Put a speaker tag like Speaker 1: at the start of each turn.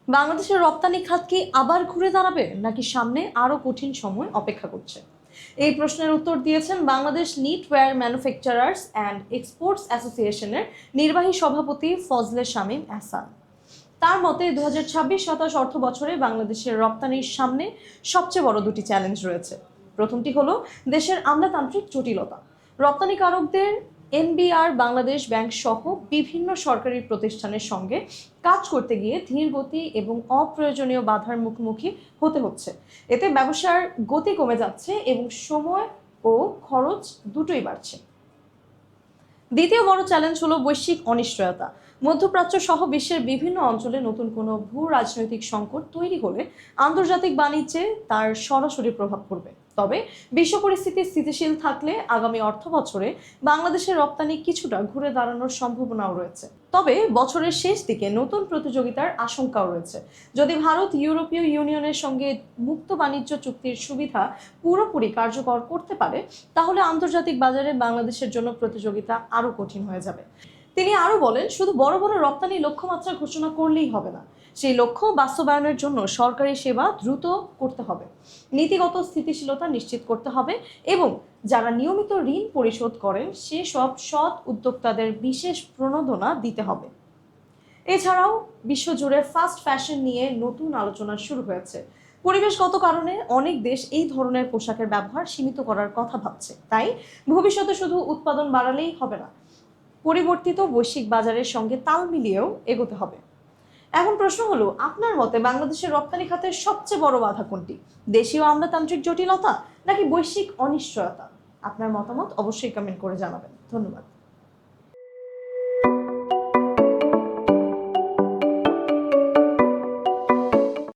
Speaker 1: বাংলাদেশের রপ্তানি খাত কি আবার ঘুরে দাঁড়াবে নাকি সামনে আরো কঠিন সময় অপেক্ষা করছে? এই প্রশ্নের উত্তর দিয়েছেন Bangladesh knitwear manufacturers and exports অ্যাসোসিয়েশনের নির্বাহী সভাপতি ফজলে শামীম আহসান। তার মতে 2026-27 অর্থ বছরে বাংলাদেশের রপ্তানির সামনে সবচেয়ে বড় দুটি চ্যালেঞ্জ রয়েছে। প্রথমটি হলো দেশের আমলাতান্ত্রিক জটিলতা। রপ্তানিকারকদের এনবিআর, বাংলাদেশ ব্যাংক সহ বিভিন্ন সরকারি প্রতিষ্ঠানের সঙ্গে কাজ করতে গিয়ে ধীর গতি এবং অপ্রয়োজনীয় বাধার মুখোমুখি হতে হচ্ছে। এতে ব্যবসার গতি কমে যাচ্ছে এবং সময় ও খরচ দুটোই বাড়ছে। দ্বিতীয় বড় চ্যালেঞ্জ হলো বৈশ্বিক অনিশ্চয়তা। মধ্যপ্রাচ্য সহ বিশ্বের বিভিন্ন অঞ্চলে নতুন কোনো ভূ রাজনৈতিক সংকট তৈরি হলে আন্তর্জাতিক বাণিজ্যে তার সরাসরি প্রভাব পড়বে। তবে বিশ্ব পরিস্থিতি স্থিতিশীল থাকলে আগামী অর্থ বছরে বাংলাদেশের রপ্তানি কিছুটা ঘুরে দাঁড়ানোর সম্ভাবনাও রয়েছে। তবে বছরের শেষ দিকে নতুন প্রতিযোগিতার আশঙ্কাও রয়েছে। যদি ভারত ইউরোপীয় ইউনিয়নের সঙ্গে মুক্ত বাণিজ্য চুক্তির সুবিধা পুরোপুরি কার্যকর করতে পারে, তাহলে আন্তর্জাতিক বাজারে বাংলাদেশের জন্য প্রতিযোগিতা আরো কঠিন হয়ে যাবে। তিনি আরো বলেন, শুধু বড় বড় রপ্তানি লক্ষ্যমাত্রা ঘোষণা করলেই হবে না, সেই লক্ষ্য বাস্তবায়নের জন্য সরকারি সেবা দ্রুত করতে হবে, নীতিগত স্থিতিশীলতা নিশ্চিত করতে হবে এবং যারা নিয়মিত ঋণ পরিশোধ করেন সেসব সৎ উদ্যোক্তাদের বিশেষ প্রণোদনা দিতে হবে। এছাড়াও বিশ্বজুড়ে ফাস্ট ফ্যাশন নিয়ে নতুন আলোচনা শুরু হয়েছে। পরিবেশগত কারণে অনেক দেশ এই ধরনের পোশাকের ব্যবহার সীমিত করার কথা ভাবছে। তাই ভবিষ্যতে শুধু উৎপাদন বাড়ালেই হবে না, পরিবর্তিত বৈশ্বিক বাজারের সঙ্গে তাল মিলিয়েও এগোতে হবে। এখন প্রশ্ন হলো, আপনার মতে বাংলাদেশের রপ্তানি খাতের সবচেয়ে বড় বাধা কোনটি? দেশীয় আমলাতান্ত্রিক জটিলতা নাকি বৈশ্বিক অনিশ্চয়তা? আপনার মতামত অবশ্যই কমেন্ট করে জানাবেন। ধন্যবাদ।